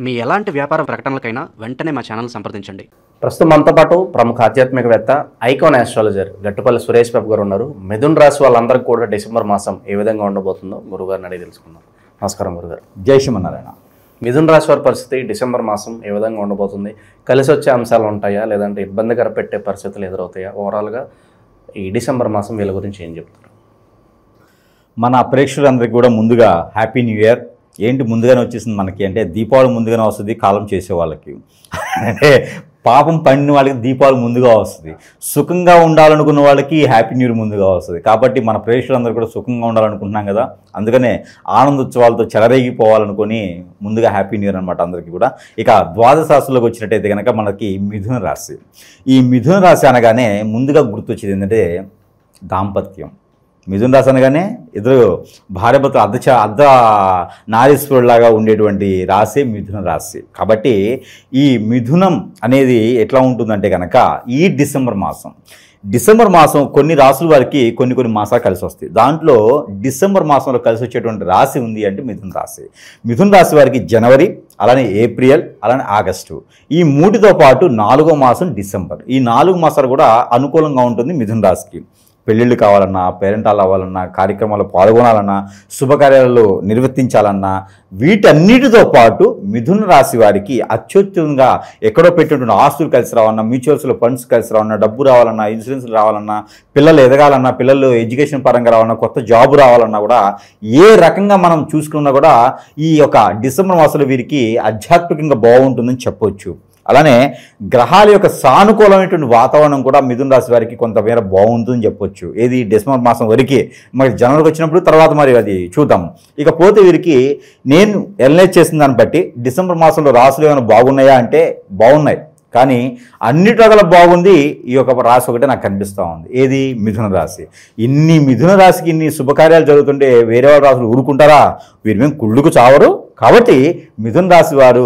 మీ ఎలాంటి వ్యాపార ప్రకటనలకైనా వెంటనే మా ఛానల్ సంప్రదించండి. ప్రస్తుతం మనతో పాటు ప్రముఖ ఆధ్యాత్మికవేత్త ఐకాన్ ఆస్ట్రాలజర్ గట్టుపల్లి సురేష్ బాబు గారు ఉన్నారు. మిథున్ రాశి వాళ్ళందరికీ కూడా డిసెంబర్ మాసం ఏ విధంగా ఉండబోతుందో గురుగారిని అడిగి తెలుసుకుందాం. నమస్కారం గురుగారు. జై శ్రీమన్నారాయణ. మిథున్ రాశి వారి పరిస్థితి డిసెంబర్ మాసం ఏ విధంగా ఉండబోతుంది? కలిసి వచ్చే అంశాలు ఉంటాయా, లేదంటే ఇబ్బందికర పెట్టే పరిస్థితులు ఎదురవుతాయా? ఓవరాల్గా ఈ డిసెంబర్ మాసం వీళ్ళ గురించి ఏం చెప్తారు? మన ప్రేక్షకులందరికీ కూడా ముందుగా హ్యాపీ న్యూ ఇయర్. ఏంటి ముందుగానే వచ్చేసింది మనకి అంటే దీపావళి ముందుగానే వస్తుంది కాలం చేసే వాళ్ళకి, అంటే పాపం పండిన వాళ్ళకి దీపావళి ముందుగా వస్తుంది. సుఖంగా ఉండాలనుకున్న వాళ్ళకి హ్యాపీ న్యూ ఇయర్ ముందుగా వస్తుంది. కాబట్టి మన ప్రేక్షకులందరూ కూడా సుఖంగా ఉండాలనుకుంటున్నాం కదా, అందుకనే ఆనందోత్సవాలతో చెలరేగిపోవాలనుకొని ముందుగా హ్యాపీ న్యూ ఇయర్ అనమాట అందరికీ కూడా. ఇక ద్వాదశ రాశుల్లోకి వచ్చినట్టయితే కనుక మనకి మిథున రాశి. ఈ మిథున రాశి అనగానే ముందుగా గుర్తొచ్చేది ఏంటంటే దాంపత్యం. మిథున రాశి అనగానే ఇద్దరు భార్యాభర్తలు అర్ధ నారీశ్వరులాగా ఉండేటువంటి రాశి మిథున రాశి. కాబట్టి ఈ మిథునం అనేది ఎట్లా ఉంటుందంటే కనుక ఈ డిసెంబర్ మాసం కొన్ని రాసుల వారికి కొన్ని మాసాలు కలిసి వస్తాయి. దాంట్లో డిసెంబర్ మాసంలో కలిసి వచ్చేటువంటి రాశి ఉంది అంటే మిథున రాశి. మిథున రాశి వారికి జనవరి, అలానే ఏప్రిల్, అలానే ఆగస్టు, ఈ మూటితో పాటు 4వ మాసం డిసెంబర్. ఈ 4 మాసాలు కూడా అనుకూలంగా ఉంటుంది మిథున రాశికి. పెళ్ళిళ్ళు కావాలన్నా, పేరెంటాలు అవ్వాలన్నా, కార్యక్రమాల్లో పాల్గొనాలన్నా, శుభకార్యాలలో నిర్వర్తించాలన్నా, వీటన్నిటితో పాటు మిథున రాశి వారికి అత్యుత్తమంగా ఎక్కడో పెట్టినటువంటి ఆస్తులు కలిసి రావాలన్నా, మ్యూచువల్స్లో ఫండ్స్ కలిసి రావాలన్నా, డబ్బు రావాలన్నా, ఇన్సూరెన్స్లు రావాలన్నా, పిల్లలు ఎదగాలన్నా, పిల్లలు ఎడ్యుకేషన్ పరంగా రావాలన్నా, కొత్త జాబు రావాలన్నా కూడా ఏ రకంగా మనం చూసుకున్నా కూడా ఈ యొక్క డిసెంబర్ మాసంలో వీరికి ఆధ్యాత్మికంగా బాగుంటుందని చెప్పవచ్చు. అలానే గ్రహాల యొక్క సానుకూలమైనటువంటి వాతావరణం కూడా మిథున రాశి వారికి కొంతమేర బాగుంటుందని చెప్పొచ్చు. ఏది డిసెంబర్ మాసం వరకు, మరి జనవరికి వచ్చినప్పుడు తర్వాత మరి అది చూద్దాం. ఇకపోతే వీరికి నేను ఎనలైజ్ చేసిన దాన్ని బట్టి డిసెంబర్ మాసంలో రాశులు ఏమైనా బాగున్నాయా అంటే బాగున్నాయి, కానీ అన్నిటి రకాల బాగుంది ఈ యొక్క రాశి ఒకటే నాకు కనిపిస్తూ ఉంది. ఏది మిథున రాశి. ఇన్ని మిథున రాశికి ఇన్ని శుభకార్యాలు జరుగుతుంటే వేరే వాళ్ళ రాశులు ఊరుకుంటారా? వీరి మేము కుళ్ళుకు చావరు. కాబట్టి మిథున రాశి వారు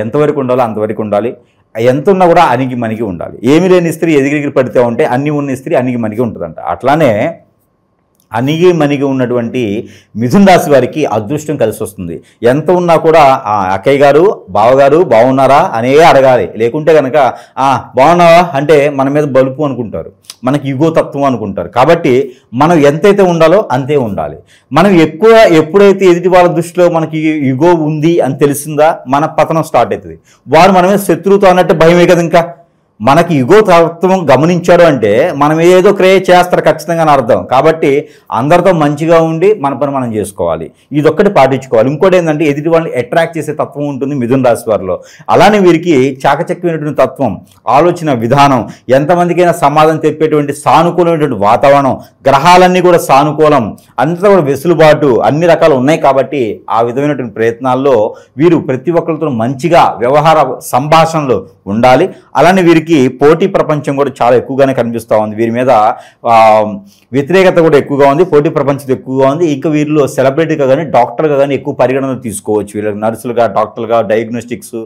ఎంతవరకు ఉండాలో అంతవరకు ఉండాలి. ఎంత ఉన్నా కూడా అణిగి మణిగి ఉండాలి. ఏమి లేని స్త్రీ ఎదిగిరి పడితే ఉంటే అన్ని ఉన్న స్త్రీ అణిగి మణిగి ఉంటుందంట. అట్లానే అణిగి మణిగి ఉన్నటువంటి మిథున రాశి వారికి అదృష్టం కలిసి వస్తుంది. ఎంత ఉన్నా కూడా అక్కయ్య గారు, బావగారు బాగున్నారా అనే అడగాలి. లేకుంటే కనుక బాగున్నావా అంటే మన మీద బలుపు అనుకుంటారు, మనకి యుగో తత్వం అనుకుంటారు. కాబట్టి మనం ఎంతైతే ఉండాలో అంతే ఉండాలి. మనం ఎక్కువ ఎప్పుడైతే ఎదుటి వాళ్ళ దృష్టిలో మనకి యుగో ఉంది అని తెలిసిందా మన పతనం స్టార్ట్ అవుతుంది. వారు మనమే శత్రువుతో అన్నట్టు భయమే కదా. ఇంకా మనకి యుగో తత్వం గమనించాడు అంటే మనం ఏదో క్రియేట్ చేస్తారు ఖచ్చితంగా అని అర్థం. కాబట్టి అందరితో మంచిగా ఉండి మన పని మనం చేసుకోవాలి. ఇదొక్కటి పాటించుకోవాలి. ఇంకోటి ఏంటంటే ఎదుటి వాళ్ళని అట్రాక్ట్ చేసే తత్వం ఉంటుంది మిథున రాశి వారిలో. అలానే వీరికి చాకచక్యమైనటువంటి తత్వం, ఆలోచన విధానం, ఎంతమందికైనా సమాధానం చెప్పేటువంటి సానుకూలమైనటువంటి వాతావరణం, గ్రహాలన్నీ కూడా సానుకూలం, అంతా కూడా వెసులుబాటు, అన్ని రకాలు ఉన్నాయి. కాబట్టి ఆ విధమైనటువంటి ప్రయత్నాల్లో వీరు ప్రతి ఒక్కరితో మంచిగా వ్యవహార సంభాషణలు ఉండాలి. అలానే వీరికి పోటీ ప్రపంచం కూడా చాలా ఎక్కువగానే కనిపిస్తూ ఉంది. వీరి మీద వ్యతిరేకత కూడా ఎక్కువగా ఉంది, పోటీ ప్రపంచం ఎక్కువగా ఉంది. ఇంకా వీరిలో సెలబ్రిటీగా కానీ డాక్టర్గా కానీ ఎక్కువ పరిగణన తీసుకోవచ్చు. వీళ్ళకి నర్సులుగా, డాక్టర్లుగా, డయాగ్నోస్టిక్స్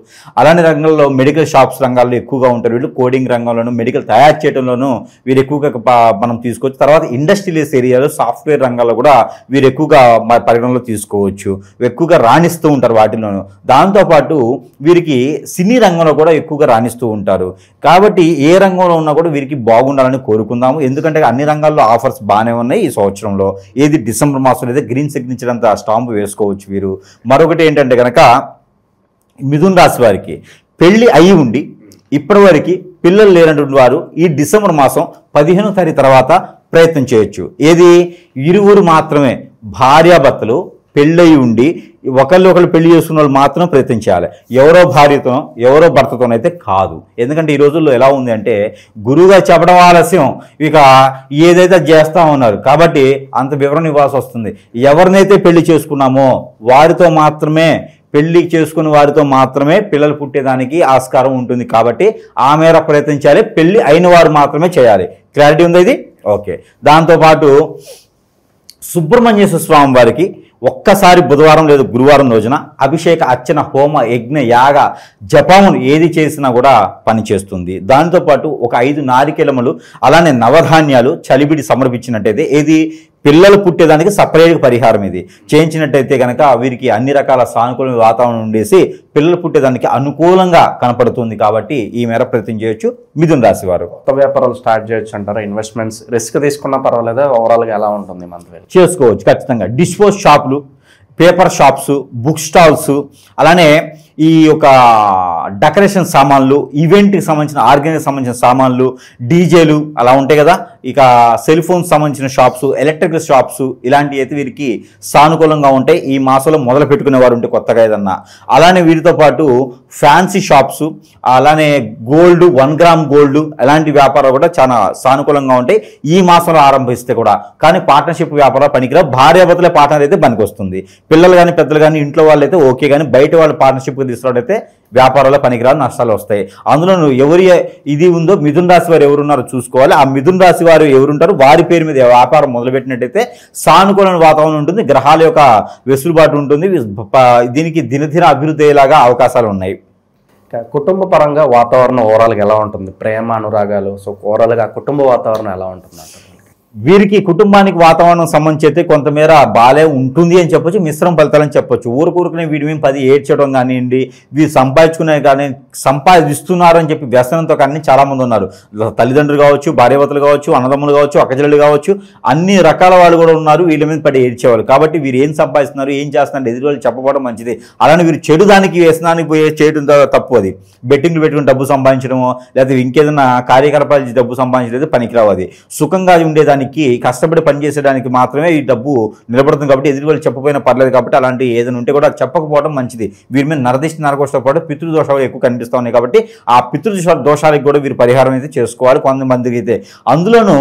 అలానే రంగంలో మెడికల్ షాప్స్ రంగాల్లో ఎక్కువగా ఉంటారు. వీళ్ళు కోడింగ్ రంగంలోనూ, మెడికల్ తయారు చేయడంలోనూ వీరు ఎక్కువగా మనం తీసుకోవచ్చు. తర్వాత ఇండస్ట్రియల్స్ ఏరియాలో, సాఫ్ట్వేర్ రంగాల్లో కూడా వీరు ఎక్కువగా పరిగణనలో తీసుకోవచ్చు. ఎక్కువగా రాణిస్తూ ఉంటారు వాటిలోనూ. దాంతోపాటు వీరికి సినీ రంగంలో కూడా ఎక్కువగా రాణిస్తూ ఉంటారు. కాబట్టి ఏ రంగంలో ఉన్నా కూడా వీరికి బాగుండాలని కోరుకుందాము. ఎందుకంటే అన్ని రంగాల్లో ఆఫర్స్ బాగానే ఉన్నాయి ఈ సంవత్సరంలో. ఏది డిసెంబర్ మాసంలో అయితే గ్రీన్ సిగ్నేచర్ అంతా స్టాంపు వేసుకోవచ్చు వీరు. మరొకటి ఏంటంటే కనుక మిథున రాశి వారికి పెళ్లి అయి ఉండి ఇప్పటివరకు పిల్లలు లేనటువంటి వారు ఈ డిసెంబర్ మాసం 15వ తారీఖు తర్వాత ప్రయత్నం చేయొచ్చు. ఏది ఇరువురు మాత్రమే భార్యాభర్తలు పెళ్ళయి ఉండి ఒకళ్ళు పెళ్లి చేసుకున్న వాళ్ళు మాత్రం ప్రయత్నం చేయాలి. ఎవరో భార్యతోనో ఎవరో భర్తతోనైతే కాదు. ఎందుకంటే ఈ రోజుల్లో ఎలా ఉంది అంటే గురువుగా చెప్పడం ఆలస్యం, ఇక ఏదైతే చేస్తూ ఉన్నారు. కాబట్టి అంత వివరణ ఇవ్వాల్సి వస్తుంది. ఎవరినైతే పెళ్లి చేసుకున్నామో వారితో మాత్రమే, పెళ్లి చేసుకున్న వారితో మాత్రమే పిల్లలు పుట్టేదానికి ఆస్కారం ఉంటుంది. కాబట్టి ఆ మేర ప్రయత్నించాలి. పెళ్లి అయిన వారు మాత్రమే చేయాలి. క్లారిటీ ఉంది ఇది? ఓకే. దాంతోపాటు సుబ్రహ్మణ్యేశ్వర స్వామి వారికి ఒక్కసారి బుధవారం లేదా గురువారం రోజున అభిషేక, అర్చన, హోమ, యజ్ఞ, యాగ, జపమును ఏది చేసినా కూడా పనిచేస్తుంది. దాంతోపాటు ఒక 5 నారికేలములు అలానే నవధాన్యాలు చలిబిడి సమర్పించినట్టయితే ఏది పిల్లలు పుట్టేదానికి సపరేట్గా పరిహారం ఇది చేయించినట్టయితే కనుక వీరికి అన్ని రకాల సానుకూల వాతావరణం ఉండేసి పిల్లలు పుట్టేదానికి అనుకూలంగా కనపడుతుంది. కాబట్టి ఈ మేర ప్రయత్నం చేయొచ్చు మిథున రాశి వారు. కొత్త వ్యాపారాలు స్టార్ట్ చేయొచ్చు అంటారా? ఇన్వెస్ట్మెంట్స్ రిస్క్ తీసుకున్నా పర్వాలేదా? ఓవరాల్గా ఎలా ఉంటుంది మంత్లీ? చేసుకోవచ్చు ఖచ్చితంగా. డిస్పోజ్ షాపులు, పేపర్ షాప్స్, బుక్ స్టాల్స్, అలానే ఈ యొక్క డెకరేషన్ సామాన్లు, ఈవెంట్కి సంబంధించిన ఆర్గనైజ్ సంబంధించిన సామాన్లు, డీజేలు అలా ఉంటాయి కదా, ఇక సెల్ ఫోన్ సంబంధించిన షాప్స్, ఎలక్ట్రికల్ షాప్స్, ఇలాంటివి అయితే వీరికి సానుకూలంగా ఉంటాయి. ఈ మాసంలో మొదలు పెట్టుకునే వారు ఉంటే కొత్తగా ఏదన్నా. అలానే వీరితో పాటు ఫ్యాన్సీ షాప్స్, అలానే గోల్డ్, 1 గ్రామ్ గోల్డ్, అలాంటి వ్యాపారాలు కూడా చాలా సానుకూలంగా ఉంటాయి ఈ మాసంలో ఆరంభిస్తే కూడా. కానీ పార్ట్నర్షిప్ వ్యాపారాలు పనికిరావు. భార్యాభర్తలే పార్ట్నర్ అయితే పనికి వస్తుంది. పిల్లలు కానీ పెద్దలు కానీ ఇంట్లో వాళ్ళు అయితే ఓకే, కానీ బయట వాళ్ళు పార్ట్నర్షిప్కి తీసుకురావడైతే వ్యాపారాల్లో పనికిరావు, నష్టాలు వస్తాయి. అందులో ఎవరి ఇది ఉందో మిథున రాశి వారు ఎవరున్నారో చూసుకోవాలి. ఆ మిథున రాశి వారు ఎవరుంటారో వారి పేరు మీద వ్యాపారం మొదలుపెట్టినట్టయితే సానుకూలమైన వాతావరణం ఉంటుంది, గ్రహాల యొక్క వెసులుబాటు ఉంటుంది, దీనికి దినదిన అభివృద్ధి అయ్యేలాగా అవకాశాలు ఉన్నాయి. కుటుంబ పరంగా వాతావరణం ఓవరాల్గా ఎలా ఉంటుంది? ప్రేమ అనురాగాలు, సో ఓవరాల్గా కుటుంబ వాతావరణం ఎలా ఉంటుంది అంటారు? వీరికి కుటుంబానికి వాతావరణం సంబంధించి అయితే కొంతమేర బాలే ఉంటుంది అని చెప్పొచ్చు, మిశ్రమ ఫలితాలని చెప్పొచ్చు. ఊరుకూరుకునే వీడి మేము 10 ఏడ్చడం కానివ్వండి, వీరు సంపాదించుకునే కానీ సంపాదిస్తున్నారు అని చెప్పి వ్యసనంతో కానీ చాలామంది ఉన్నారు. తల్లిదండ్రులు కావచ్చు, భార్యాభర్తలు కావచ్చు, అన్నదమ్ములు కావచ్చు, అక్కచెల్లెలు కావచ్చు, అన్ని రకాల వాళ్ళు కూడా ఉన్నారు వీళ్ళ మీద పడి ఏడ్చేవాళ్ళు. కాబట్టి వీరు ఏం సంపాదిస్తున్నారు, ఏం చేస్తున్నారు ఎదురు వాళ్ళు చెప్పకపోవడం మంచిది. అలానే వీరు చెడు దానికి వ్యసనానికి పోయే చేయడం తప్పు. అది బెట్టింగ్లు పెట్టుకుని డబ్బు సంపాదించడమో లేకపోతే ఇంకేదైనా కార్యకలాపాలు డబ్బు సంపాదించడం పనికిరావు. అది సుఖంగా ఉండేదానికి, కష్టపడి పనిచేసేదానికి మాత్రమే ఈ డబ్బు నిలబడుతుంది. కాబట్టి ఎదురు వాళ్ళు చెప్పకపోయినా పర్లేదు. కాబట్టి అలాంటి ఏదైనా ఉంటే కూడా చెప్పకపోవడం మంచిది. వీరి మీద నరదిష్టి నరకోసతో పాటు పితృదోషాలు ఎక్కువ కనిపిస్తూ ఉన్నాయి. కాబట్టి ఆ పితృదోషాలకు కూడా వీరు పరిహారం అయితే చేసుకోవాలి కొంతమందికి అయితే. అందులోనూ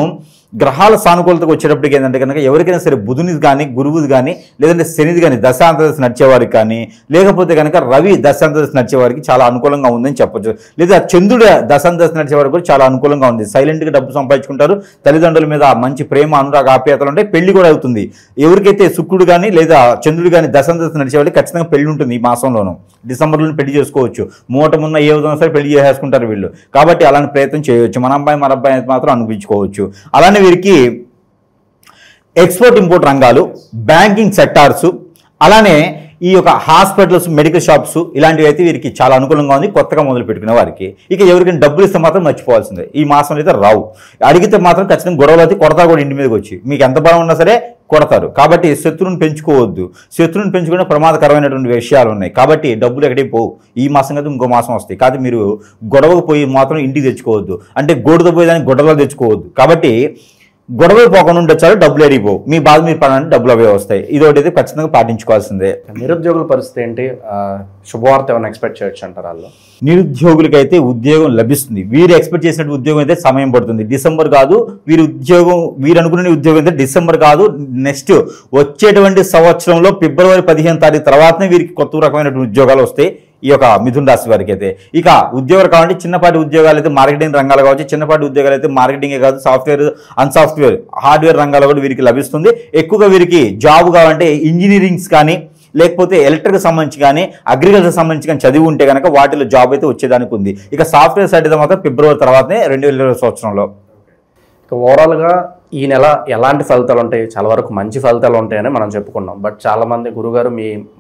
గ్రహాల సానుకూలతకు వచ్చేటప్పటికి ఏంటంటే కనుక ఎవరికైనా సరే బుధునిది కానీ, గురువుది కానీ, లేదంటే శనిది కానీ దశాంతదశ నడిచేవారికి కానీ, లేకపోతే కనుక రవి దశాంతదశ నడిచేవారికి చాలా అనుకూలంగా ఉందని చెప్పొచ్చు. లేదా చంద్రుడు దశాంతదశ నడిచేవారికి కూడా చాలా అనుకూలంగా ఉంది. సైలెంట్గా డబ్బు సంపాదించుకుంటారు, తల్లిదండ్రుల మీద మంచి ప్రేమ అనురాగ ఆప్యాయతలు ఉంటాయి, పెళ్లి కూడా అవుతుంది. ఎవరికైతే శుక్రుడు కానీ లేదా చంద్రుడు కానీ దశాంతదశ నడిచేవారికి ఖచ్చితంగా పెళ్లి ఉంటుంది ఈ మాసంలోనూ. డిసెంబర్లో పెళ్లి చేసుకోవచ్చు. మూటమున్న ఏ విధంగా సరే పెళ్లి చేసేసుకుంటారు వీళ్ళు. కాబట్టి అలాంటి ప్రయత్నం చేయవచ్చు. మన అబ్బాయి అయితే మాత్రం అనిపించుకోవచ్చు. అలానే వీరికి ఎక్స్పోర్ట్ ఇంపోర్ట్ రంగాలు, బ్యాంకింగ్ సెక్టార్స్, అలానే ఈ యొక్క హాస్పిటల్స్, మెడికల్ షాప్స్, ఇలాంటివి అయితే వీరికి చాలా అనుకూలంగా ఉంది కొత్తగా మొదలు పెట్టుకునే వారికి. ఇక ఎవరికైనా డబ్బులు ఇస్తే మాత్రం మర్చిపోవాల్సిందే. ఈ మాసంలో అయితే రావు. అడిగితే మాత్రం ఖచ్చితంగా గొడవలు అయితే కొడతారు కూడా, ఇంటి మీదకి వచ్చి. మీకు ఎంత బలం ఉన్నా సరే కొడతారు. కాబట్టి శత్రువుని పెంచుకోవద్దు. శత్రువుని పెంచుకునే ప్రమాదకరమైనటువంటి విషయాలు ఉన్నాయి. కాబట్టి డబ్బులు ఎక్కడికి పోవు. ఈ మాసం కదా ఇంకో మాసం వస్తాయి. కాబట్టి మీరు గొడవకు పోయి మాత్రం ఇంటికి తెచ్చుకోవద్దు. అంటే గోడుతో పోయేదానికి గొడవలు తెచ్చుకోవద్దు. కాబట్టి గొడవలు పోకుండా ఉండొచ్చారు, డబ్బులు ఎడిగిపోవు. మీ బాధ మీరు పడాలంటే డబ్బులు అవే వస్తాయి. ఇదొకటి అయితే ఖచ్చితంగా పాటించుకోవాల్సిందే. నిరుద్యోగుల పరిస్థితి ఏంటి? శుభవార్త ఏమైనా ఎక్స్పెక్ట్ చేయొచ్చు అంటారు? వాళ్ళు నిరుద్యోగులకైతే ఉద్యోగం లభిస్తుంది. వీరు ఎక్స్పెక్ట్ చేసినట్టు ఉద్యోగం అయితే సమయం పడుతుంది. డిసెంబర్ కాదు వీరు అనుకునే ఉద్యోగం అయితే డిసెంబర్ కాదు, నెక్స్ట్ వచ్చేటువంటి సంవత్సరంలో ఫిబ్రవరి 15వ తారీఖు తర్వాతనే వీరికి కొత్త రకమైనటువంటి ఉద్యోగాలు వస్తాయి ఈ యొక్క మిథున రాశి వారికి అయితే. ఇక ఉద్యోగాలు కావాలంటే చిన్నపాటి ఉద్యోగాలు అయితే మార్కెటింగ్ రంగాలు కావచ్చు, చిన్నపాటి ఉద్యోగాలు అయితే మార్కెటింగే కాదు, సాఫ్ట్వేర్, అన్సాఫ్ట్వేర్, హార్డ్వేర్ రంగాలు కూడా వీరికి లభిస్తుంది. ఎక్కువగా వీరికి జాబ్ కావాలంటే ఇంజనీరింగ్స్ కానీ, లేకపోతే ఎలక్ట్రిక్ సంబంధించి కానీ, అగ్రికల్చర్ సంబంధించి కానీ చదివి ఉంటే కనుక వాటిలో జాబ్ అయితే వచ్చేదానికి ఉంది. ఇక సాఫ్ట్వేర్ సైడ్ అయితే మాత్రం ఫిబ్రవరి తర్వాతనే 2020 సంవత్సరంలో. ఇక ఓవరాల్గా ఈ నెల ఎలాంటి ఫలితాలు ఉంటాయి? చాలా వరకు మంచి ఫలితాలు ఉంటాయని మనం చెప్పుకున్నాం. బట్ చాలామంది గురుగారు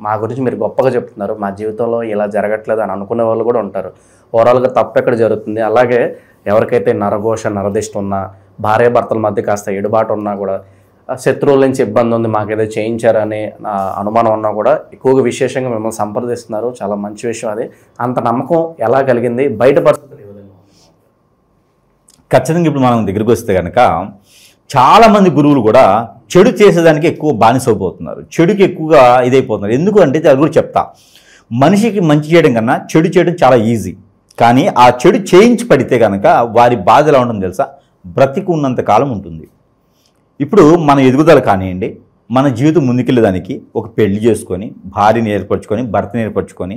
మా గురించి మీరు గొప్పగా చెప్తున్నారు, మా జీవితంలో ఇలా జరగట్లేదు అని అనుకునే వాళ్ళు కూడా ఉంటారు. ఓవరాల్గా తప్పు ఎక్కడ జరుగుతుంది? అలాగే ఎవరికైతే నరఘోష, నరదిష్టి ఉన్నా, భార్యాభర్తల మధ్య కాస్త ఎడుబాటు ఉన్నా కూడా, శత్రువుల నుంచి ఇబ్బంది ఉంది, మాకేదో చేయించారనే అనుమానం ఉన్నా కూడా ఎక్కువగా విశేషంగా మిమ్మల్ని సంప్రదిస్తున్నారు. చాలా మంచి విషయం అది. అంత నమ్మకం ఎలా కలిగింది? బయట పరిస్థితులు ఖచ్చితంగా ఇప్పుడు మనం దగ్గరికి వస్తే కనుక చాలామంది గురువులు కూడా చెడు చేసేదానికి ఎక్కువ బానిసైపోతున్నారు, చెడుకి ఎక్కువగా ఇదైపోతున్నారు. ఎందుకు అంటే అది కూడా చెప్తా. మనిషికి మంచి చేయడం కన్నా చెడు చేయడం చాలా ఈజీ. కానీ ఆ చెడు చేయించి పడితే కనుక వారి బాధ ఎలా ఉంటుందో తెలుసా? బ్రతికి ఉన్నంత కాలం ఉంటుంది. ఇప్పుడు మన ఎదుగుదల కానివ్వండి, మన జీవితం ముందుకెళ్ళేదానికి ఒక పెళ్లి చేసుకొని, భార్యని ఏర్పరచుకొని, భర్తని ఏర్పరచుకొని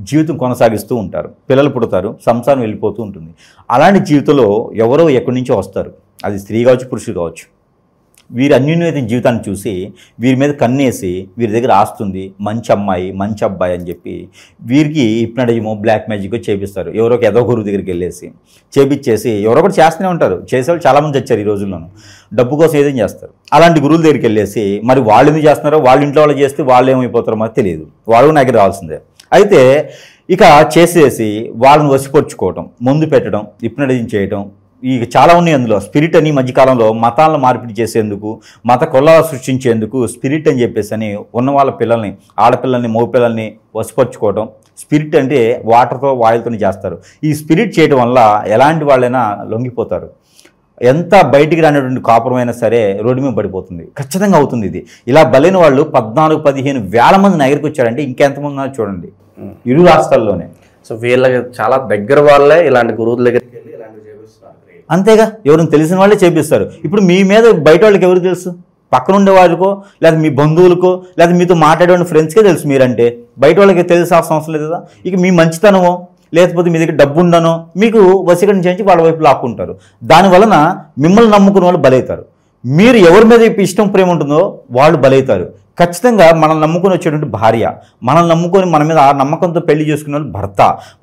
జీవితం కొనసాగిస్తూ ఉంటారు. పిల్లలు పుడతారు, సంసారం వెళ్ళిపోతూ ఉంటుంది. అలాంటి జీవితంలో ఎవరో ఎక్కడి నుంచో వస్తారు. అది స్త్రీ కావచ్చు, పురుషుడు కావచ్చు. వీరి అన్యోన్యత జీవితాన్ని చూసి వీరి మీద కన్నేసి వీరి దగ్గర ఆస్తుంది, మంచి అమ్మాయి మంచి అబ్బాయి అని చెప్పి వీరికి హిప్నటిజమో బ్లాక్ మ్యాజిక్ చేపిస్తారు. ఎవరో ఒక ఏదో గురువు దగ్గరికి వెళ్ళేసి చేపించేసి ఎవరో ఒకటి చేస్తూనే ఉంటారు. చేసేవాళ్ళు చాలామంది వచ్చారు ఈ రోజుల్లోనూ. డబ్బు కోసం ఏదైనా చేస్తారు. అలాంటి గురువుల దగ్గరికి వెళ్ళేసి మరి వాళ్ళు ఎందుకు చేస్తున్నారో, వాళ్ళ ఇంట్లో వాళ్ళు చేస్తే వాళ్ళు ఏమైపోతారో మాకు తెలియదు. వాళ్ళు నాకు రావాల్సిందే. అయితే ఇక చేసేసి వాళ్ళని వసిపరుచుకోవటం, ముందు పెట్టడం, హిప్నటిజం చేయటం, ఇక చాలా ఉన్నాయి అందులో. స్పిరిట్ అని మధ్యకాలంలో మతాలను మార్పిడి చేసేందుకు, మత కొల్లాలు సృష్టించేందుకు స్పిరిట్ అని చెప్పేసి అని ఉన్న వాళ్ళ పిల్లల్ని, ఆడపిల్లల్ని, మగపిల్లల్ని వసిపరుచుకోవటం. స్పిరిట్ అంటే వాటర్తో వాయులతో చేస్తారు. ఈ స్పిరిట్ చేయడం వల్ల ఎలాంటి వాళ్ళైనా లొంగిపోతారు. ఎంత బయటికి రానటువంటి కాపురమైనా సరే రోడ్డు మీద పడిపోతుంది. ఖచ్చితంగా అవుతుంది ఇది. ఇలా బలైన వాళ్ళు 14-15 వేల మంది నా దగ్గరికి వచ్చారంటే ఇంకెంతమంది ఉన్నారు చూడండి, ఇరు రాష్ట్రాల్లోనే. సో వీళ్ళకి చాలా దగ్గర వాళ్ళే ఇలాంటి గురువుల దగ్గరికి వెళ్ళి ఇలాంటివి చేపిస్తున్నారు. అంతేగా, ఎవరిని తెలిసిన వాళ్ళే చేపిస్తారు. ఇప్పుడు మీ మీద బయట వాళ్ళకి ఎవరు తెలుసు? పక్కన ఉండే వాళ్ళకో, లేదా మీ బంధువులకో, లేదా మీతో మాట్లాడే ఫ్రెండ్స్కే తెలుసు మీరంటే. బయట వాళ్ళకి తెలిసాల్సిన అవసరం లేదు కదా. ఇక మీ మంచితనమో లేకపోతే మీ దగ్గర డబ్బు ఉండనో మీకు వశీకరణ చేయించి వాళ్ళ వైపు లాక్కుంటారు. దానివలన మిమ్మల్ని నమ్ముకున్న వాళ్ళు బలవుతారు. మీరు ఎవరి మీద ఇష్టం ప్రేమ ఉంటుందో వాళ్ళు బలవుతారు. ఖచ్చితంగా మనల్ని నమ్ముకొని వచ్చేటువంటి భార్య, మనల్ని నమ్ముకొని మన మీద ఆ నమ్మకంతో పెళ్లి చేసుకునే వాళ్ళు భర్త,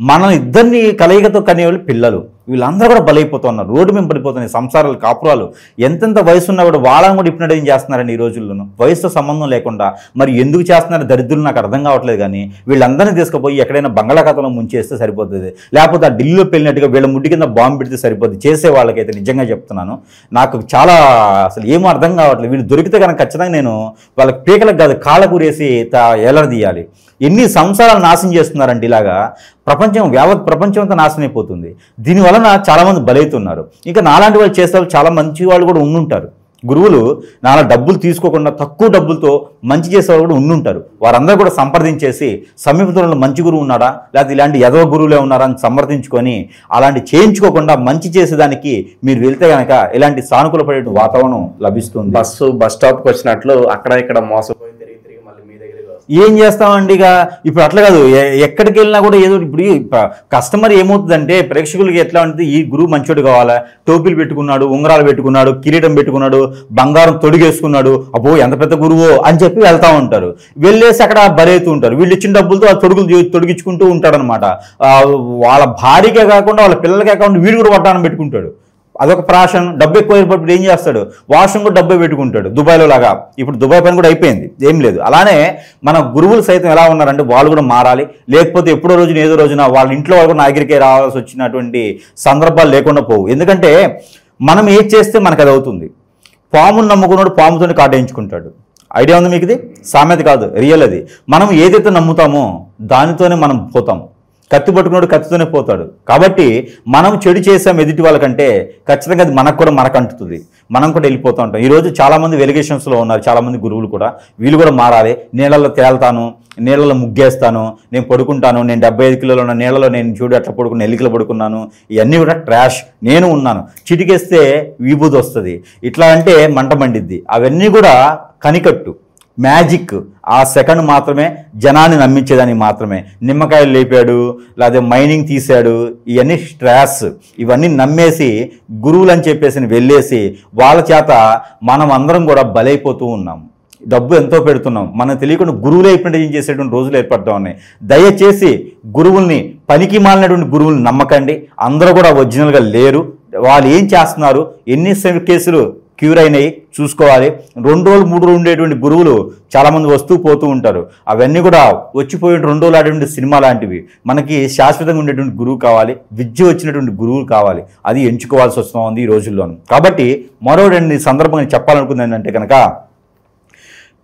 మనల్ని ఇద్దరిని కలయికతో కనేవాళ్ళు పిల్లలు, వీళ్ళందరూ కూడా బలైపోతున్నారు. రోడ్డు మీద పడిపోతున్నాయి సంసారాలు, కాపురాలు. ఎంతెంత వయసు ఉన్నా కూడా వాళ్ళని కూడా హిప్నటైజ్ చేస్తున్నారండి ఈ రోజుల్లోనూ, వయసుతో సంబంధం లేకుండా. మరి ఎందుకు చేస్తున్నారు దరిద్రులు నాకు అర్థం కావట్లేదు. కానీ వీళ్ళందరినీ తీసుకుపోయి ఎక్కడైనా బంగాళాఖాతంలో ముంచేస్తే సరిపోతుంది, లేకపోతే ఆ ఢిల్లీలో వెళ్ళినట్టుగా వీళ్ళ ముడ్డి కింద బాంబు పెడితే సరిపోతుంది. చేసే వాళ్ళకైతే నిజంగా చెప్తున్నాను, నాకు చాలా అసలు ఏమో అర్థం కావట్లేదు. వీళ్ళు దొరికితే కనుక ఖచ్చితంగా నేను వాళ్ళకి పీకలకు కాదు కాళ్ళ కూరేసి ఎల్లడదీయాలి. ఎన్ని సంసారాలు నాశనం చేస్తున్నారంటే ఇలాగా యావత్ ప్రపంచం అంతా నాశనం అయిపోతుంది. దీనివలన చాలామంది బలవుతున్నారు. ఇంకా నాలాంటి వాళ్ళు చేసే వాళ్ళు చాలా మంచి వాళ్ళు కూడా ఉండుంటారు. గురువులు నాలా డబ్బులు తీసుకోకుండా తక్కువ డబ్బులతో మంచి చేసేవాళ్ళు కూడా ఉండుంటారు. వారందరూ కూడా సంప్రదించేసి సమీప దూరంలో మంచి గురువు ఉన్నాడా, లేకపోతే ఇలాంటి యదవ గురువులే ఉన్నారా అని సంప్రదించుకొని అలాంటి చేయించుకోకుండా మంచి చేసేదానికి మీరు వెళ్తే కనుక ఇలాంటి సానుకూల పడే వాతావరణం లభిస్తుంది. బస్ స్టాప్కి వచ్చినట్లు అక్కడ ఇక్కడ మోసపోయి తిరిగి మళ్ళీ మీ దగ్గర ఏం చేస్తామండి? ఇక ఇప్పుడు అట్లా కాదు, ఎక్కడికి వెళ్ళినా కూడా ఏదో ఇప్పుడు కస్టమర్ ఏమవుతుందంటే ప్రేక్షకులకి ఎట్లా ఉంటుంది, ఈ గురువు మంచోడు కావాలా, టోపీలు పెట్టుకున్నాడు, ఉంగరాలు పెట్టుకున్నాడు, కిరీటం పెట్టుకున్నాడు, బంగారం తొడిగేసుకున్నాడు, అబ్బో ఎంత పెద్ద గురువో అని చెప్పి వెళ్తా ఉంటారు. వెళ్ళేసి అక్కడ బలవుతూ ఉంటారు. వీళ్ళు ఇచ్చిన డబ్బులతో ఆ తొడిగించుకుంటూ ఉంటాడనమాట. వాళ్ళ భార్యకే కాకుండా వాళ్ళ పిల్లలకే కాకుండా వీడు కూడా వడ్డానం పెట్టుకుంటాడు. అదొక ప్రాషన్. డబ్బు ఎక్కువ అయినప్పుడు ఏం చేస్తాడు, వాష్రూమ్ కూడా డబ్బే పెట్టుకుంటాడు. దుబాయ్లో లాగా ఇప్పుడు దుబాయ్ పని కూడా అయిపోయింది, ఏం లేదు. అలానే మన గురువులు సైతం ఎలా ఉన్నారంటే వాళ్ళు కూడా మారాలి. లేకపోతే ఎప్పుడో రోజున ఏదో రోజున వాళ్ళ ఇంట్లో వాళ్ళు కూడా నా దగ్గరికే రావాల్సి వచ్చినటువంటి సందర్భాలు లేకుండా పోవు. ఎందుకంటే మనం ఏది చేస్తే మనకు అది అవుతుంది. పామును నమ్ముకున్నాడు పాముతోనే కాటేయించుకుంటాడు. ఐడియా ఉంది మీకు? ఇది సామెత కాదు, రియల్. అది మనం ఏదైతే నమ్ముతామో దానితోనే మనం పోతాం. కత్తి పట్టుకున్నాడు కత్తితోనే పోతాడు. కాబట్టి మనం చెడు చేసాం ఎదుటి వాళ్ళకంటే ఖచ్చితంగా అది మనకు కూడా అంటుతుంది, మనం కూడా వెళ్ళిపోతూ ఉంటాం. ఈరోజు చాలామంది వెలిగేషన్స్లో ఉన్నారు, చాలామంది గురువులు కూడా. వీళ్ళు కూడా మారాలి. నీళ్ళల్లో తేల్తాను, నీళ్ళలో ముగ్గేస్తాను, నేను పడుకుంటాను, నేను 75 కిలోలు ఉన్న నీళ్ళలో నేను చూడు అట్లా పడుకున్న ఎలికలు పడుకున్నాను, ఇవన్నీ కూడా ట్రాష్. నేను ఉన్నాను, చిటికేస్తే విభూతి వస్తుంది, ఇట్లా అంటే మంట మండిద్ది. అవన్నీ కూడా కనికట్టు, మ్యాజిక్. ఆ సెకండ్ మాత్రమే జనాన్ని నమ్మించేదానికి మాత్రమే. నిమ్మకాయలు లేపాడు, లేదా మైనింగ్ తీశాడు, ఇవన్నీ స్ట్రాస్. ఇవన్నీ నమ్మేసి గురువులు అని చెప్పేసి వెళ్ళేసి వాళ్ళ చేత మనం అందరం కూడా బలైపోతూ ఉన్నాం. డబ్బు ఎంతో పెడుతున్నాం, మనం తెలియకుండా గురువులే హిప్నటైజింగ్ చేసేటువంటి రోజులు ఏర్పడుతూ ఉన్నాయి. దయచేసి గురువుల్ని, పనికి మాలినటువంటి గురువుల్ని నమ్మకండి. అందరూ కూడా ఒరిజినల్గా లేరు. వాళ్ళు ఏం చేస్తున్నారు, ఎన్ని కేసులు క్యూర్ అయినాయి చూసుకోవాలి. 2 రోజులు 3 రోజులు ఉండేటువంటి గురువులు చాలామంది వస్తూ పోతూ ఉంటారు. అవన్నీ కూడా వచ్చిపోయే 2 రోజులు ఆడేటువంటి సినిమా లాంటివి. మనకి శాశ్వతంగా ఉండేటువంటి గురువు కావాలి, విద్య వచ్చినటువంటి గురువులు కావాలి. అది ఎంచుకోవాల్సి వస్తుంది ఈ రోజుల్లోనూ. కాబట్టి మరో 2 సందర్భంగా చెప్పాలనుకుంది ఏంటంటే కనుక,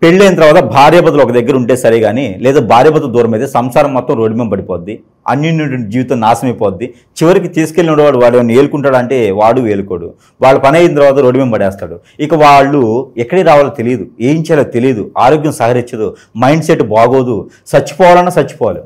పెళ్ళైన తర్వాత భార్యాభర్తలు ఒక దగ్గర ఉంటే సరే కానీ, లేదా భార్యాభర్త దూరం అయితే సంసారం మొత్తం రోడ్డు మీద పడిపోద్ది, అన్యోన్యటువంటి జీవితం నాశనమైపోద్ది. చివరికి తీసుకెళ్ళిన వాడు ఏలుకుంటాడు అంటే వాడు ఏలుకోడు. వాళ్ళ పని అయిన తర్వాత రోడ్డు మీద పడేస్తాడు. ఇక వాళ్ళు ఎక్కడికి రావాలో తెలియదు, ఏం చేయాలో తెలియదు, ఆరోగ్యం సహకరించదు, మైండ్ సెట్ బాగోదు, చచ్చిపోవాలన్నా చచ్చిపోవాలి.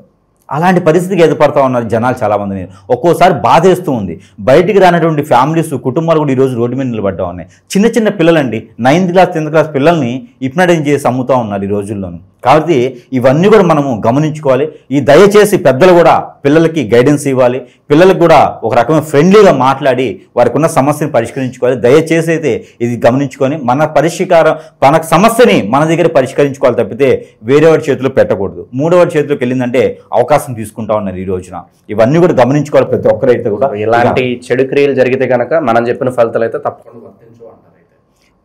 అలాంటి పరిస్థితికి ఎదుపడతా ఉన్నారు జనాలు చాలామందిని. ఒక్కోసారి బాధేస్తూ ఉంది. బయటికి రానటువంటి ఫ్యామిలీస్, కుటుంబాలు కూడా ఈరోజు రోడ్డు మీద నిలబడ్డా ఉన్నాయి. చిన్న చిన్న పిల్లలండి, 9th క్లాస్ 10th క్లాస్ పిల్లల్ని హిప్నటైజ్ చేసి అమ్ముతూ ఉన్నారు ఈ రోజుల్లోనూ. కాబట్టి ఇవన్నీ కూడా మనము గమనించుకోవాలి. ఈ దయచేసి పెద్దలు కూడా పిల్లలకి గైడెన్స్ ఇవ్వాలి, పిల్లలకు కూడా ఒక రకమైన ఫ్రెండ్లీగా మాట్లాడి వారికి ఉన్న సమస్యని పరిష్కరించుకోవాలి. దయచేసి అయితే ఇది గమనించుకొని మన సమస్యని మన దగ్గర పరిష్కరించుకోవాలి తప్పితే వేరే వాడి చేతిలో పెట్టకూడదు. మూడోవాడి చేతిలోకి వెళ్ళిందంటే అవకాశం తీసుకుంటా ఉన్నారు ఈ రోజున. ఇవన్నీ కూడా గమనించుకోవాలి ప్రతి ఒక్కరైతే కూడా. ఇలాంటి చెడు క్రియలు జరిగితే కనుక మనం చెప్పిన ఫలితాలు అయితే తప్పకుండా వర్తించు అంటారు.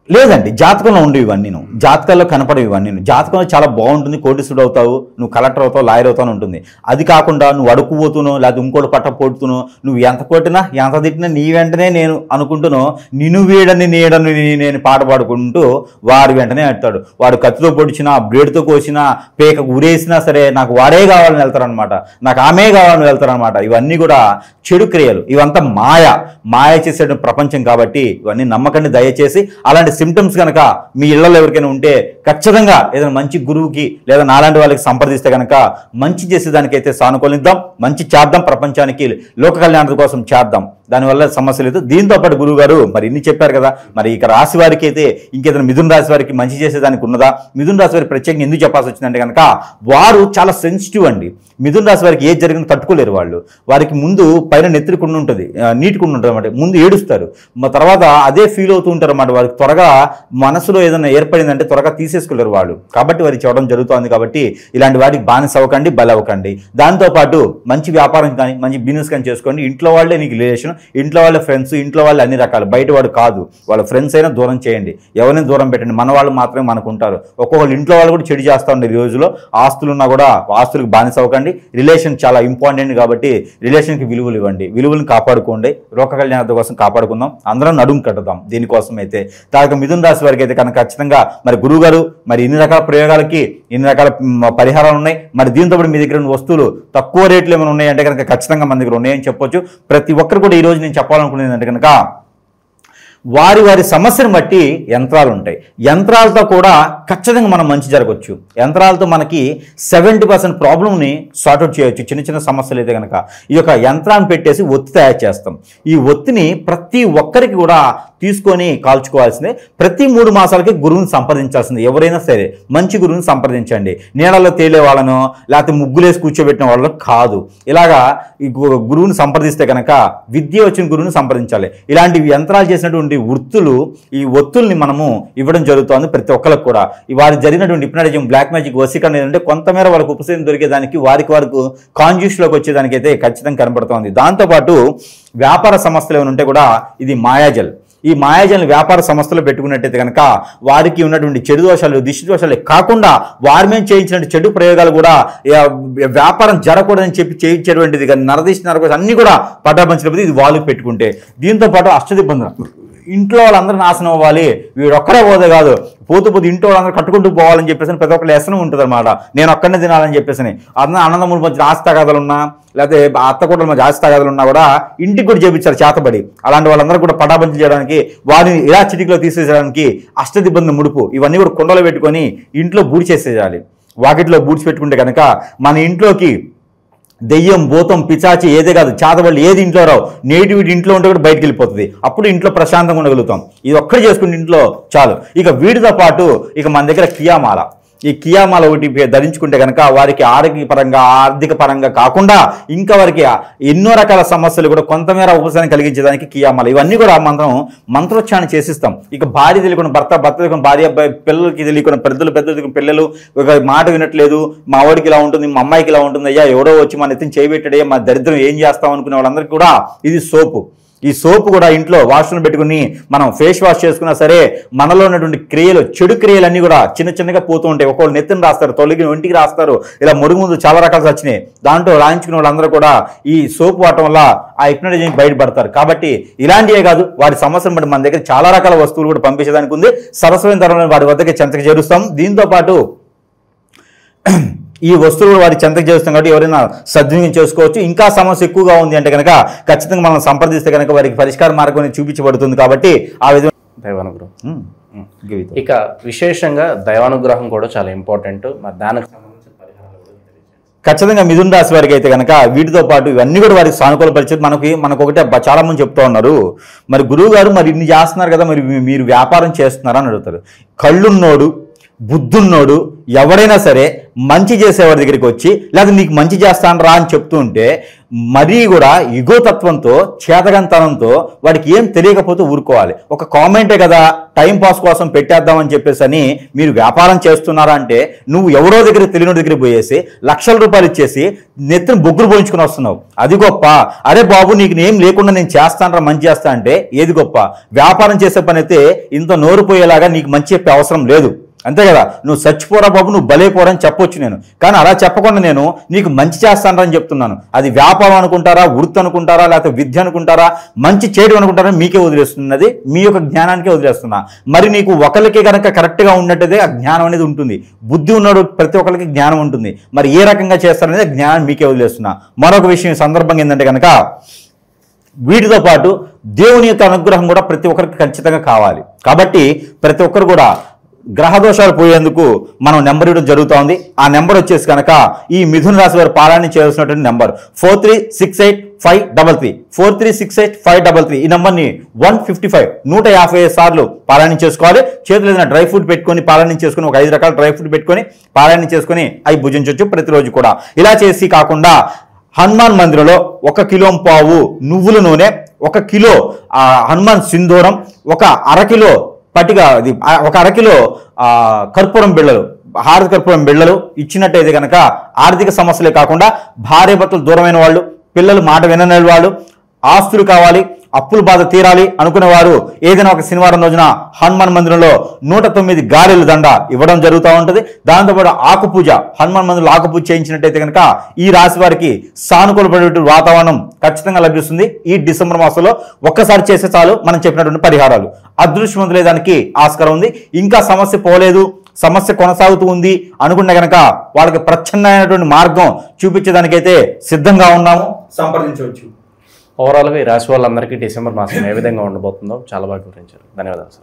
లేదండి, జాతకంలో ఉండేవి ఇవన్నీ, జాతకాల్లో కనపడేవి ఇవన్నీ. జాతకంలో చాలా బాగుంటుంది, కోటీశ్వరుడు అవుతావు, నువ్వు కలెక్టర్ అవుతావు, లాయర్ అవుతావు ఉంటుంది. అది కాకుండా నువ్వు అడుక్కుపోతునో లేకపోతే ఇంకోటి పట్ట పోటుతునో, నువ్వు ఎంత కొట్టినా ఎంత తిట్టినా నీ వెంటనే నేను అనుకుంటునో నిన్ను వీడని నీడని నేను పాట పాడుకుంటూ వారి వెంటనే అంటాడు. వాడు కత్తితో పొడిచినా బ్లేడ్తో కోసినా పేక ఉరేసినా సరే నాకు వాడే కావాలని వెళ్తారనమాట, నాకు ఆమె కావాలని వెళ్తారనమాట. ఇవన్నీ కూడా చెడు క్రియలు, ఇవంతా మాయ చేసే ప్రపంచం. కాబట్టి ఇవన్నీ నమ్మకండి దయచేసి. అలాంటి సిమ్టమ్స్ కనుక మీ ఇళ్లలో ఎవరికైనా ఉంటే ఖచ్చితంగా ఏదైనా మంచి గురువుకి లేదా నాలాంటి వాళ్ళకి సంప్రదిస్తే కనుక మంచి చేసేదానికైతే సానుకూలిద్దాం, మంచి చేద్దాం, ప్రపంచానికి లోక కళ్యాణం కోసం చేద్దాం. దానివల్ల సమస్య లేదు. దీంతో పాటు గురువు గారు మరి ఇన్ని చెప్పారు కదా, మరి ఇక రాశి వారికి అయితే ఇంకేదైనా మిథున రాశి వారికి మంచి చేసేదానికి ఉన్నదా? మిథున రాశి వారికి ప్రత్యేకంగా ఎందుకు చెప్పాల్సి వచ్చిందంటే కనుక వారు చాలా సెన్సిటివ్ అండి. మిథున రాశి వారికి ఏది జరిగినా తట్టుకోలేరు వాళ్ళు. వారికి ముందు పైన నెత్తిరి కుండు ఉంటుంది, నీటి కుండు ఉంటుంది అన్నమాట. ముందు ఏడుస్తారు, తర్వాత అదే ఫీల్ అవుతూ ఉంటారు అన్నమాట. వారికి త్వరగా మనసులో ఏదైనా ఏర్పడిందంటే త్వరగా తీసేసుకోలేరు వాళ్ళు. కాబట్టి వారికి చూడడం జరుగుతుంది. కాబట్టి ఇలాంటి వాటికి బానిస అవ్వకండి, బలవ్వకండి. దాంతోపాటు మంచి వ్యాపారం కానీ మంచి బిజినెస్ కానీ చేసుకోండి. ఇంట్లో వాళ్ళే నీకు రిలేషన్, ఇంట్లో వాళ్ళ ఫ్రెండ్స్, ఇంట్లో వాళ్ళు అన్ని రకాలు, బయట వాడు కాదు. వాళ్ళ ఫ్రెండ్స్ అయినా దూరం చేయండి, ఎవరైనా దూరం పెట్టండి. మన వాళ్ళు మాత్రమే మనకు ఉంటారు. ఒక్కొక్కళ్ళు ఇంట్లో వాళ్ళు కూడా చెడు చేస్తూ ఉండే ఈ రోజులో. ఆస్తులు ఉన్నా కూడా ఆస్తులకు బానిస అవ్వకండి. రిలేషన్ చాలా ఇంపార్టెంట్ కాబట్టి రిలేషన్కి విలువలు ఇవ్వండి, విలువలను కాపాడుకోండి. లోక కళ్యాణం కోసం కాపాడుకుందాం, అందరం నడుము కట్టుదాం దీనికోసం అయితే. తాక మిథున రాశి వారికి అయితే కనుక ఖచ్చితంగా మరి గురువు గారు మరి ఇన్ని రకాల ప్రయోగాలకి ఇన్ని రకాల పరిహారాలు ఉన్నాయి. మరి దీంతో పాటు మీ దగ్గర ఉన్న వస్తువులు తక్కువ రేట్లు ఏమైనా ఉన్నాయంటే కనుక ఖచ్చితంగా మన దగ్గర ఉన్నాయని చెప్పొచ్చు. ప్రతి ఒక్కరు కూడా ఈరోజు నేను చెప్పాలనుకునేది ఏంటంటే కనుక వారి సమస్యను బట్టి యంత్రాలు ఉంటాయి. యంత్రాలతో కూడా ఖచ్చితంగా మనం మంచి జరగవచ్చు. యంత్రాలతో మనకి 70% ప్రాబ్లంని సార్ట్అవుట్ చేయొచ్చు. చిన్న చిన్న సమస్యలు అయితే కనుక ఈ యొక్క యంత్రాన్ని పెట్టేసి ఒత్తి తయారు చేస్తాం. ఈ ఒత్తిని ప్రతి ఒక్కరికి కూడా తీసుకొని కాల్చుకోవాల్సిందే. ప్రతి 3 మాసాలకి గురువుని సంప్రదించాల్సిందే. ఎవరైనా సరే మంచి గురువుని సంప్రదించండి. నీళ్ళలో తేలే వాళ్ళను లేకపోతే ముగ్గులేసి కూర్చోబెట్టిన వాళ్ళను కాదు. ఇలాగా ఈ గురువుని సంప్రదిస్తే కనుక విద్య వచ్చిన గురువుని సంప్రదించాలి. ఇలాంటి యంత్రాలు చేసినటువంటి వృత్తులు, ఈ ఒత్తుల్ని మనము ఇవ్వడం జరుగుతుంది ప్రతి ఒక్కరికి కూడా. వారి జరిగినటువంటి హిప్నటిజం, బ్లాక్ మ్యాజిక్, వశీకరణ ఏంటంటే కొంతమేర వాళ్ళకు ఉపశమనం దొరికేదానికి వారికి కాన్షియస్లోకి వచ్చేదానికి అయితే ఖచ్చితంగా కనబడుతోంది. దాంతోపాటు వ్యాపార సంస్థలు ఏమైనా ఉంటే కూడా ఇది మాయాజల్. ఈ మాయాజల్ని వ్యాపార సంస్థలు పెట్టుకున్నట్టయితే కనుక వారికి ఉన్నటువంటి చెడు దోషాలు, దిష్టి దోషాలు కాకుండా వారి మీద చేయించినటువంటి చెడు ప్రయోగాలు కూడా వ్యాపారం జరగకూడదని చెప్పి చేయించేటువంటిది కానీ నరదీసి నరకోసం అన్ని కూడా పటాపంచినప్పుడు ఇది వాళ్ళు పెట్టుకుంటే. దీంతో పాటు అష్టదిబ్బందులు, ఇంట్లో వాళ్ళందరూ నాశనం అవ్వాలి, వీడొక్కడే పోతే కాదు, పోతూ ఇంట్లో వాళ్ళందరూ కట్టుకుంటూ పోవాలని చెప్పేసి ప్రతి ఒక్కరు వ్యసనం ఉంటుంది అనమాట. నేను ఒక్కడనే తినాలని చెప్పేసి అన్నదమ్ముల మధ్య ఆస్తి తగాదాలు ఉన్నా లేకపోతే అత్తకోటల మధ్య ఆస్తి తగాదాలు ఉన్నా కూడా ఇంటికి కూడా చేపించారు చేతబడి. అలాంటి వాళ్ళందరూ కూడా పటాపంచి చేయడానికి, వారిని ఇలా చిటికలో తీసేయడానికి అష్టదిబ్బంది ముడుపు ఇవన్నీ కూడా కుండలో పెట్టుకొని ఇంట్లో బూడిచేసేయాలి. వాకిట్లో బూడ్చి పెట్టుకుంటే కనుక మన ఇంట్లోకి దెయ్యం, భూతం, పిచాచి ఏదే కాదు చేతబడులు ఏది ఇంట్లో రావు. నేటివిటీ ఇంట్లో ఉంటే కూడా బయటకు వెళ్ళిపోతుంది. అప్పుడు ఇంట్లో ప్రశాంతంగా ఉండగలుగుతాం. ఇది ఒక్కటి చేసుకుంటే ఇంట్లో చాలు. ఇక వీటితో పాటు ఇక మన దగ్గర కియామాల, ఈ కియామాల ఒకటి ధరించుకుంటే కనుక వారికి ఆరోగ్యపరంగా, ఆర్థిక పరంగా కాకుండా ఇంకా వారికి ఎన్నో రకాల సమస్యలు కూడా కొంతమేర ఉపశమనం కలిగించేదానికి కియామాల. ఇవన్నీ కూడా మంత్రోచ్చారణ చేసిస్తాం. ఇక భార్య తెలియకుండా భర్త, భర్త తెలియకుండా భార్య, పిల్లలకి తెలియకుండా పెద్దలు తెలియకుండా పిల్లలు ఒక మాట వినట్లేదు, మా వాడికి ఇలా ఉంటుంది, మా అమ్మాయికి ఇలా ఉంటుంది, అయ్యా ఎవరో వచ్చి మన ఎత్తుని చేయబెట్టాడే, మా దరిద్రం ఏం చేస్తాం అనుకునే వాళ్ళందరికీ కూడా ఇది సోపు. ఈ సోపు కూడా ఇంట్లో వాష్రూమ్ పెట్టుకుని మనం ఫేస్ వాష్ చేసుకున్నా సరే మనలో ఉన్నటువంటి క్రియలు, చెడు క్రియలన్నీ కూడా చిన్న చిన్నగా పోతూ ఉంటాయి. ఒకళ్ళు నెత్తిని రాస్తారు, తొలగిన ఒంటికి రాస్తారు, ఇలా మురుగు ముందు చాలా రకాలు వచ్చినాయి. దాంట్లో రాయించుకునే వాళ్ళందరూ కూడా ఈ సోపు వాడటం వల్ల ఆ హిప్నటిజం బయటపడతారు. కాబట్టి ఇలాంటివే కాదు, వారి సమస్యను బట్టి మన దగ్గర చాలా రకాల వస్తువులు కూడా పంపించడానికి ఉంది. సరస్వతి తరంలో వారి వద్దకే చెంతకు చేరుస్తాం. దీంతో పాటు ఈ వస్తువులు వారి చెంతకు చేస్తాం కాబట్టి ఎవరైనా సద్వినియోగం చేసుకోవచ్చు. ఇంకా సమస్య ఎక్కువగా ఉంది అంటే కనుక ఖచ్చితంగా మనం సంప్రదిస్తే కనుక వారికి పరిష్కార మార్గం చూపించబడుతుంది. కాబట్టి ఆ విధంగా దైవానుగ్రహం. ఇక విశేషంగా దైవానుగ్రహం కూడా చాలా ఇంపార్టెంట్. మరి దానికి సంబంధించిన పరిహారాలు ఖచ్చితంగా మిథున రాశి వారికి అయితే కనుక వీటితో పాటు ఇవన్నీ కూడా వారికి సానుకూల పరిస్థితి. మనకు ఒకటే చాలా మంది చెప్తా ఉన్నారు, మరి గురువు గారు మరి ఇన్ని చేస్తున్నారు కదా, మరి మీరు వ్యాపారం చేస్తున్నారా అని అడుగుతారు. కళ్ళున్నోడు బుద్ధున్నోడు ఎవడైనా సరే మంచి చేసేవాడి దగ్గరికి వచ్చి లేదా నీకు మంచి చేస్తాను రా అని చెప్తూ ఉంటే మరీ కూడా ఇగోతత్వంతో చేతగంతనంతో వాడికి ఏం తెలియకపోతే ఊరుకోవాలి. ఒక కామెంటే కదా టైం పాస్ కోసం పెట్టేద్దామని చెప్పేసి అని మీరు వ్యాపారం చేస్తున్నారా అంటే నువ్వు ఎవరో దగ్గర తెలియని దగ్గర పోయేసి లక్షల రూపాయలు ఇచ్చేసి నెత్తిన బొగ్గులు పోయించుకుని వస్తున్నావు. అది గొప్ప. అరే బాబు నీకు ఏం లేకుండా నేను చేస్తానరా మంచి చేస్తా అంటే ఏది గొప్ప? వ్యాపారం చేసే పని అయితే ఇంత నోరు పోయేలాగా నీకు మంచి చెప్పే అవసరం లేదు. అంతే కదా, నువ్వు చచ్చిపోరా బాబు నువ్వు బలైపోరా అని చెప్పొచ్చు నేను, కానీ అలా చెప్పకుండా నేను నీకు మంచి చేస్తానని చెప్తున్నాను. అది వ్యాపారం అనుకుంటారా, వృత్తి అనుకుంటారా, లేకపోతే విద్య అనుకుంటారా, మంచి చేయడం అనుకుంటారా మీకే వదిలేస్తున్నది, మీ యొక్క జ్ఞానానికే వదిలేస్తున్నా. మరి నీకు ఒకరికి కనుక కరెక్ట్గా ఉన్నట్టుదే ఆ జ్ఞానం అనేది ఉంటుంది. బుద్ధి ఉన్నాడు ప్రతి ఒక్కరికి జ్ఞానం ఉంటుంది. మరి ఏ రకంగా చేస్తారనేది జ్ఞానం మీకే వదిలేస్తున్నా. మరొక విషయం సందర్భంగా ఏంటంటే కనుక వీటితో పాటు దేవుని యొక్క అనుగ్రహం కూడా ప్రతి ఒక్కరికి ఖచ్చితంగా కావాలి. కాబట్టి ప్రతి ఒక్కరు కూడా గ్రహదోషాలు పోయేందుకు మనం నెంబర్ ఇవ్వడం జరుగుతూ ఉంది. ఆ నెంబర్ వచ్చేసి కనుక ఈ మిథున రాశి వారు పారాయణ చేయాల్సినటువంటి నెంబర్ 43685333 43685333. ఈ నెంబర్ని 155 సార్లు పారాయణ చేసుకోవాలి. చేతులు ఏదైనా డ్రై ఫ్రూట్ పెట్టుకొని పారాయణ చేసుకుని ఒక 5 రకాల డ్రై ఫ్రూట్ పెట్టుకొని పారాయణ చేసుకుని అవి భుజించవచ్చు ప్రతిరోజు కూడా. ఇలా చేసి కాకుండా హనుమాన్ మందిరంలో 1 కిలో పావు నువ్వుల నూనె, 1 కిలో హనుమాన్ సింధూరం, 1 అరకిలో పట్టిగా అది 1 అరకిలో కర్పూరం బిళ్ళలు, హారతి కర్పూరం బిళ్ళలు ఇచ్చినట్టయితే కనుక ఆర్థిక సమస్యలే కాకుండా భార్య భర్తలు దూరమైన వాళ్ళు, పిల్లలు మాట వినని వాళ్ళు, ఆస్తులు కావాలి, అప్పుల బాధ తీరాలి అనుకునేవారు ఏదైనా ఒక శనివారం రోజున హనుమాన్ మందిరంలో 109 గారెల దండ ఇవ్వడం జరుగుతూ ఉంటుంది. దాంతోపాటు ఆకు పూజ, హనుమాన్ మందిరంలో ఆకు పూజ చేయించినట్టయితే కనుక ఈ రాశి వారికి సానుకూలపడేటువంటి వాతావరణం ఖచ్చితంగా లభిస్తుంది. ఈ డిసెంబర్ మాసంలో ఒక్కసారి చేస్తే చాలు మనం చెప్పినటువంటి పరిహారాలు. అదృష్టవంతులే దానికి ఆస్కారం ఉంది. ఇంకా సమస్య పోలేదు, సమస్య కొనసాగుతూ ఉంది అనుకుంటే కనుక వాళ్ళకి ప్రచ్ఛన్నమైనటువంటి మార్గం చూపించేదానికైతే సిద్ధంగా ఉన్నాము, సంప్రదించవచ్చు. ఓవరాల్గా ఈ రాశి వాళ్ళందరికీ డిసెంబర్ మాసం ఏ విధంగా ఉండబోతుందో చాలా బాగా వివరించారు. ధన్యవాదాలు సార్.